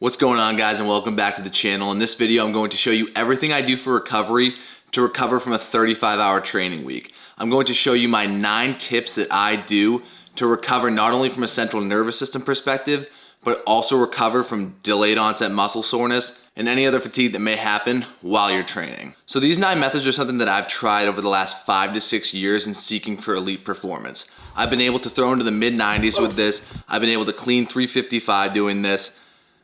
What's going on, guys, and welcome back to the channel. In this video, I'm going to show you everything I do for recovery to recover from a 35-hour training week. I'm going to show you my 9 tips that I do to recover not only from a central nervous system perspective, but also recover from delayed onset muscle soreness and any other fatigue that may happen while you're training. So these 9 methods are something that I've tried over the last 5 to 6 years in seeking for elite performance. I've been able to throw into the mid-90s with this. I've been able to clean 355 doing this,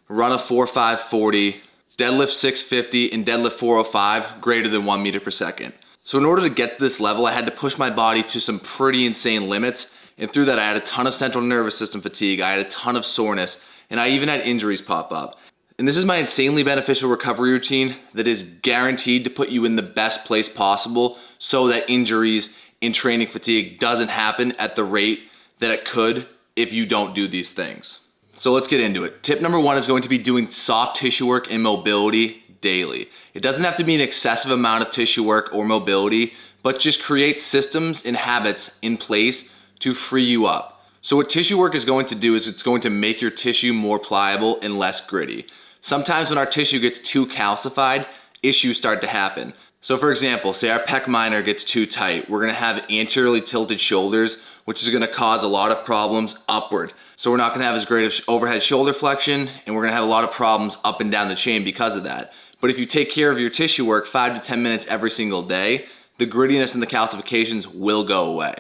run a 4.540, deadlift 650, and deadlift 405 greater than 1 meter per second. So in order to get to this level, I had to push my body to some pretty insane limits, and through that I had a ton of central nervous system fatigue, I had a ton of soreness, and I even had injuries pop up. And this is my insanely beneficial recovery routine that is guaranteed to put you in the best place possible so that injuries and training fatigue doesn't happen at the rate that it could if you don't do these things. So let's get into it. Tip number 1 is going to be doing soft tissue work and mobility daily. It doesn't have to be an excessive amount of tissue work or mobility, but just create systems and habits in place to free you up. So what tissue work is going to do is it's going to make your tissue more pliable and less gritty. Sometimes when our tissue gets too calcified, issues start to happen. So for example, say our pec minor gets too tight, we're gonna have anteriorly tilted shoulders, which is gonna cause a lot of problems upward. So we're not gonna have as great of overhead shoulder flexion, and we're gonna have a lot of problems up and down the chain because of that. But if you take care of your tissue work 5 to 10 minutes every single day, the grittiness and the calcifications will go away.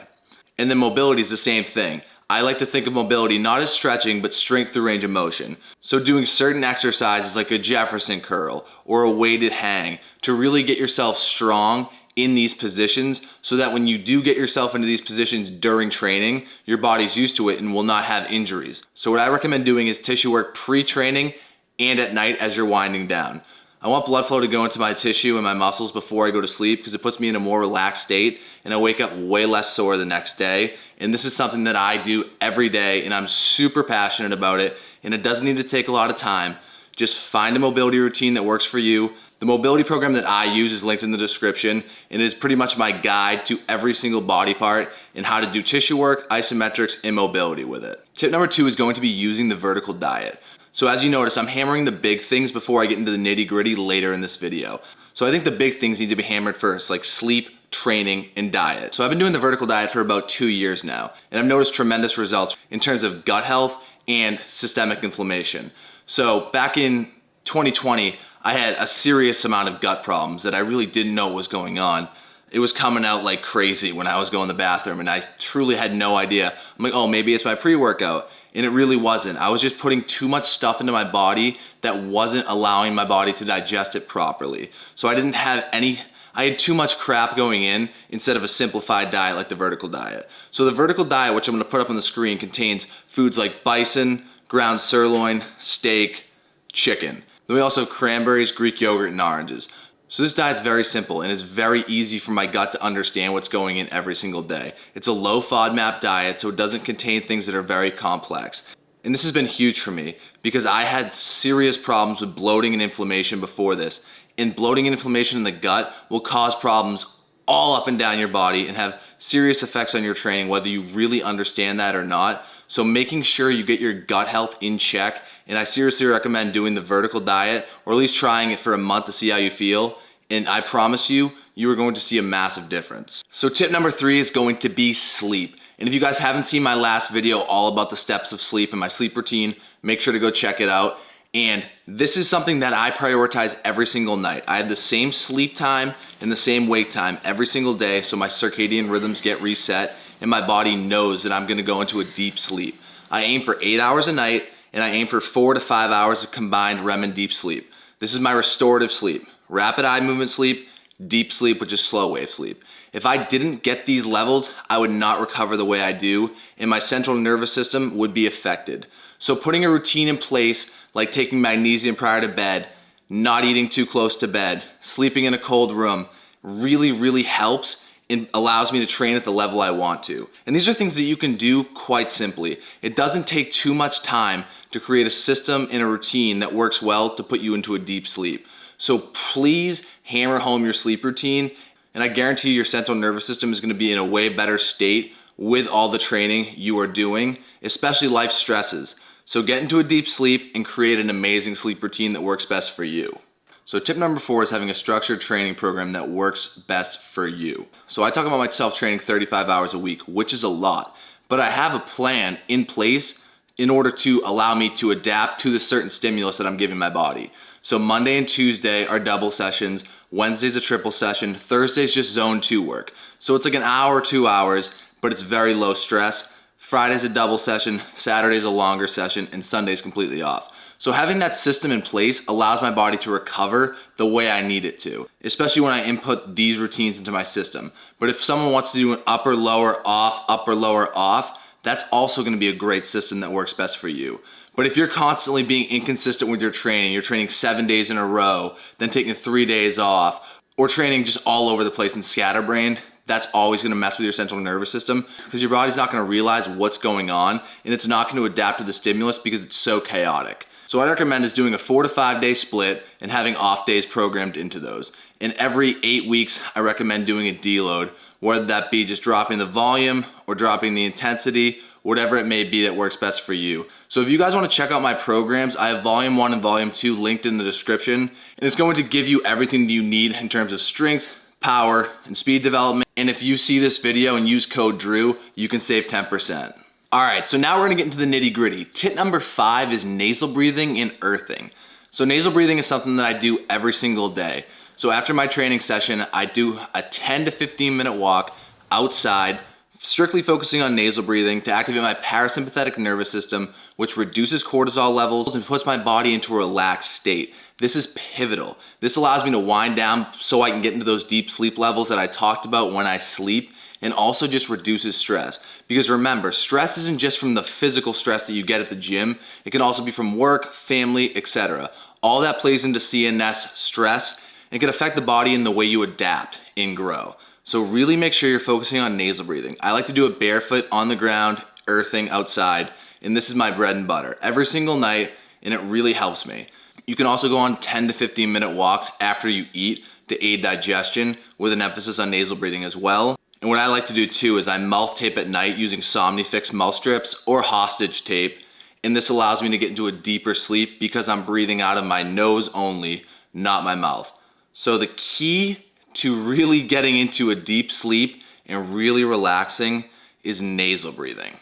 And then mobility is the same thing. I like to think of mobility not as stretching, but strength through range of motion. So doing certain exercises like a Jefferson curl or a weighted hang to really get yourself strong in these positions so that when you do get yourself into these positions during training, your body's used to it and will not have injuries. So what I recommend doing is tissue work pre-training and at night as you're winding down. I want blood flow to go into my tissue and my muscles before I go to sleep because it puts me in a more relaxed state and I wake up way less sore the next day. And this is something that I do every day and I'm super passionate about it, and it doesn't need to take a lot of time. Just find a mobility routine that works for you. The mobility program that I use is linked in the description, and it is pretty much my guide to every single body part and how to do tissue work, isometrics, and mobility with it. Tip number 2 is going to be using the vertical diet. So as you notice, I'm hammering the big things before I get into the nitty-gritty later in this video. So I think the big things need to be hammered first, like sleep, training, and diet. So I've been doing the vertical diet for about 2 years now, and I've noticed tremendous results in terms of gut health and systemic inflammation. So back in 2020, I had a serious amount of gut problems that I really didn't know what was going on. It was coming out like crazy when I was going to the bathroom, and I truly had no idea. I'm like, oh, maybe it's my pre-workout. And it really wasn't. I was just putting too much stuff into my body that wasn't allowing my body to digest it properly. So I didn't have I had too much crap going in instead of a simplified diet like the vertical diet. So the vertical diet, which I'm gonna put up on the screen, contains foods like bison, ground sirloin, steak, chicken. Then we also have cranberries, Greek yogurt, and oranges. So this diet's very simple and it's very easy for my gut to understand what's going in every single day. It's a low FODMAP diet, so it doesn't contain things that are very complex. And this has been huge for me because I had serious problems with bloating and inflammation before this. And bloating and inflammation in the gut will cause problems all up and down your body and have serious effects on your training, whether you really understand that or not. So making sure you get your gut health in check, and I seriously recommend doing the vertical diet or at least trying it for a month to see how you feel. And I promise you, you are going to see a massive difference. So tip number 3 is going to be sleep. And if you guys haven't seen my last video all about the steps of sleep and my sleep routine, make sure to go check it out. And this is something that I prioritize every single night. I have the same sleep time and the same wake time every single day, so my circadian rhythms get reset and my body knows that I'm gonna go into a deep sleep. I aim for 8 hours a night, and I aim for 4 to 5 hours of combined REM and deep sleep. This is my restorative sleep. Rapid eye movement sleep, deep sleep, which is slow wave sleep. If I didn't get these levels, I would not recover the way I do, and my central nervous system would be affected. So putting a routine in place, like taking magnesium prior to bed, not eating too close to bed, sleeping in a cold room, really helps and allows me to train at the level I want to. And these are things that you can do quite simply. It doesn't take too much time to create a system and a routine that works well to put you into a deep sleep. So please hammer home your sleep routine, and I guarantee your central nervous system is gonna be in a way better state with all the training you are doing, especially life stresses. So get into a deep sleep and create an amazing sleep routine that works best for you. So tip number 4 is having a structured training program that works best for you. So I talk about myself training 35 hours a week, which is a lot, but I have a plan in place in order to allow me to adapt to the certain stimulus that I'm giving my body. So Monday and Tuesday are double sessions, Wednesday's a triple session, Thursday's just zone 2 work. So it's like an hour, 2 hours, but it's very low stress. Friday's a double session, Saturday's a longer session, and Sunday's completely off. So having that system in place allows my body to recover the way I need it to, especially when I input these routines into my system. But if someone wants to do an upper, lower, off, that's also gonna be a great system that works best for you. But if you're constantly being inconsistent with your training, you're training 7 days in a row, then taking 3 days off, or training just all over the place and scatterbrained, that's always gonna mess with your central nervous system because your body's not gonna realize what's going on and it's not gonna adapt to the stimulus because it's so chaotic. So what I recommend is doing a 4 to 5 day split and having off days programmed into those. And every 8 weeks, I recommend doing a deload, whether that be just dropping the volume or dropping the intensity, whatever it may be that works best for you. So if you guys wanna check out my programs, I have volume 1 and volume 2 linked in the description, and it's going to give you everything that you need in terms of strength, power, and speed development. And if you see this video and use code DREW, you can save 10%. All right, so now we're gonna get into the nitty gritty. Tip number 5 is nasal breathing and earthing. So nasal breathing is something that I do every single day. So after my training session, I do a 10 to 15 minute walk outside, strictly focusing on nasal breathing to activate my parasympathetic nervous system, which reduces cortisol levels and puts my body into a relaxed state. This is pivotal. This allows me to wind down so I can get into those deep sleep levels that I talked about when I sleep, and also just reduces stress. Because remember, stress isn't just from the physical stress that you get at the gym, it can also be from work, family, etc. All that plays into CNS stress and can affect the body in the way you adapt and grow. So really make sure you're focusing on nasal breathing. I like to do it barefoot on the ground, earthing outside, and this is my bread and butter every single night, and it really helps me. You can also go on 10 to 15 minute walks after you eat to aid digestion with an emphasis on nasal breathing as well. And what I like to do too is I mouth tape at night using Somnifix mouth strips or hostage tape. And this allows me to get into a deeper sleep because I'm breathing out of my nose only, not my mouth. So the key to really getting into a deep sleep and really relaxing is nasal breathing.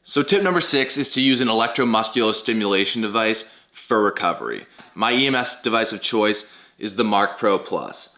So tip number 6 is to use an electromuscular stimulation device for recovery. My EMS device of choice is the Marc Pro Plus.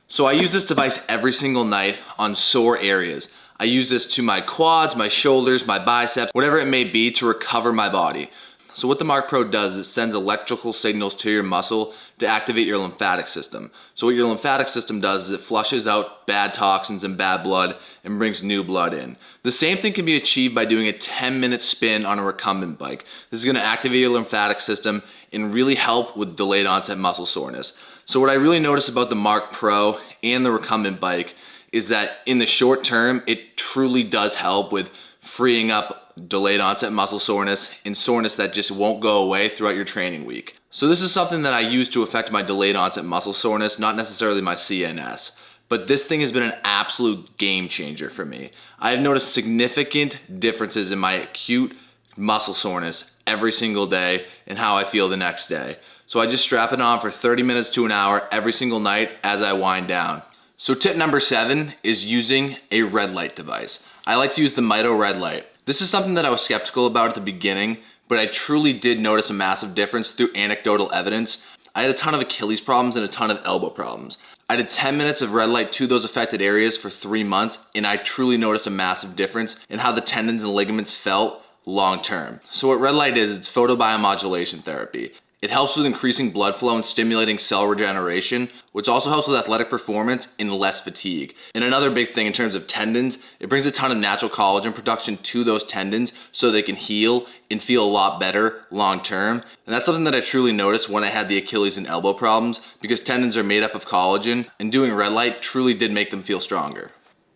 So I use this device every single night on sore areas. I use this to my quads, my shoulders, my biceps, whatever it may be to recover my body. So what the Marc Pro does is it sends electrical signals to your muscle to activate your lymphatic system. So what your lymphatic system does is it flushes out bad toxins and bad blood and brings new blood in. The same thing can be achieved by doing a 10-minute spin on a recumbent bike. This is gonna activate your lymphatic system and really help with delayed onset muscle soreness. So what I really notice about the Marc Pro and the recumbent bike is that in the short term, it truly does help with freeing up delayed onset muscle soreness and soreness that just won't go away throughout your training week. So this is something that I use to affect my delayed onset muscle soreness, not necessarily my CNS. But this thing has been an absolute game changer for me. I have noticed significant differences in my acute muscle soreness every single day and how I feel the next day. So I just strap it on for 30 minutes to an hour every single night as I wind down. So tip number 7 is using a red light device. I like to use the Mito red light. This is something that I was skeptical about at the beginning, but I truly did notice a massive difference through anecdotal evidence. I had a ton of Achilles problems and a ton of elbow problems. I did 10 minutes of red light to those affected areas for 3 months, and I truly noticed a massive difference in how the tendons and ligaments felt long term. So what red light is, it's photobiomodulation therapy. It helps with increasing blood flow and stimulating cell regeneration, which also helps with athletic performance and less fatigue. And another big thing in terms of tendons, it brings a ton of natural collagen production to those tendons so they can heal and feel a lot better long term. And that's something that I truly noticed when I had the Achilles and elbow problems, because tendons are made up of collagen, and doing red light truly did make them feel stronger.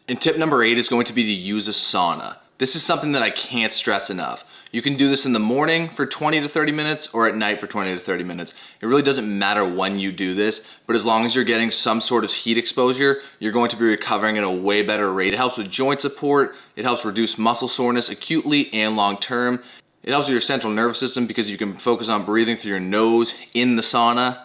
And tip number 8 is going to be to use a sauna. This is something that I can't stress enough. You can do this in the morning for 20 to 30 minutes or at night for 20 to 30 minutes. It really doesn't matter when you do this, but as long as you're getting some sort of heat exposure, you're going to be recovering at a way better rate. It helps with joint support, it helps reduce muscle soreness acutely and long term, It helps with your central nervous system because you can focus on breathing through your nose in the sauna.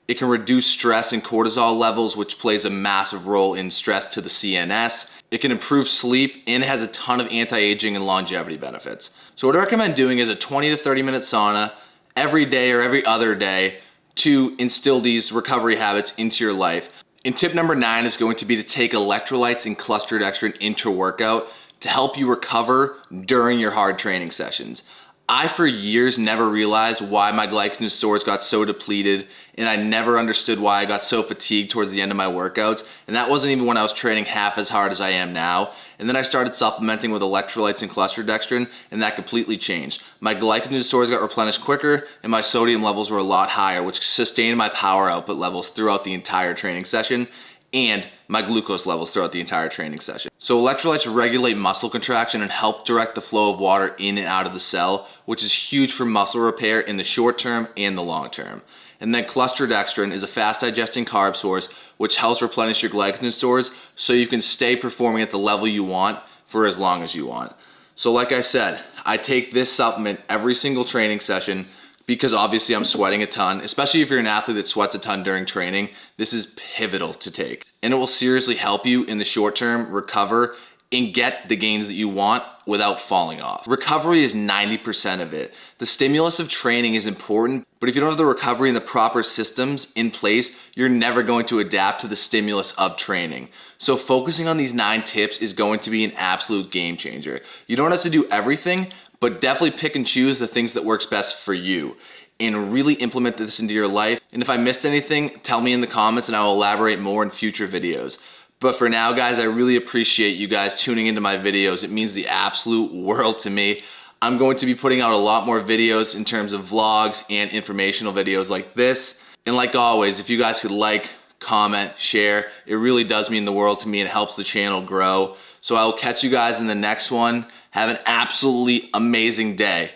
It can reduce stress and cortisol levels, which plays a massive role in stress to the CNS. It can improve sleep, and it has a ton of anti-aging and longevity benefits. So what I recommend doing is a 20 to 30 minute sauna every day or every other day to instill these recovery habits into your life. And tip number 9 is going to be to take electrolytes and cluster dextrin into a workout to help you recover during your hard training sessions. I, for years, never realized why my glycogen stores got so depleted, and I never understood why I got so fatigued towards the end of my workouts, and that wasn't even when I was training half as hard as I am now. And then I started supplementing with electrolytes and cluster dextrin, and that completely changed. My glycogen stores got replenished quicker, and my sodium levels were a lot higher, which sustained my power output levels throughout the entire training session, and my glucose levels throughout the entire training session. So electrolytes regulate muscle contraction and help direct the flow of water in and out of the cell, which is huge for muscle repair in the short term and the long term. And then cluster dextrin is a fast digesting carb source which helps replenish your glycogen stores so you can stay performing at the level you want for as long as you want. So like I said, I take this supplement every single training session because obviously I'm sweating a ton, especially if you're an athlete that sweats a ton during training. This is pivotal to take, and it will seriously help you in the short term recover and get the gains that you want without falling off. Recovery is 90% of it. The stimulus of training is important, but if you don't have the recovery and the proper systems in place, you're never going to adapt to the stimulus of training. So focusing on these 9 tips is going to be an absolute game changer. You don't have to do everything, but definitely pick and choose the things that works best for you and really implement this into your life. And if I missed anything, tell me in the comments and I will elaborate more in future videos. But for now, guys, I really appreciate you guys tuning into my videos. It means the absolute world to me. I'm going to be putting out a lot more videos in terms of vlogs and informational videos like this. And like always, if you guys could like, comment, share, it really does mean the world to me and it helps the channel grow. So I will catch you guys in the next one. Have an absolutely amazing day.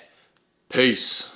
Peace.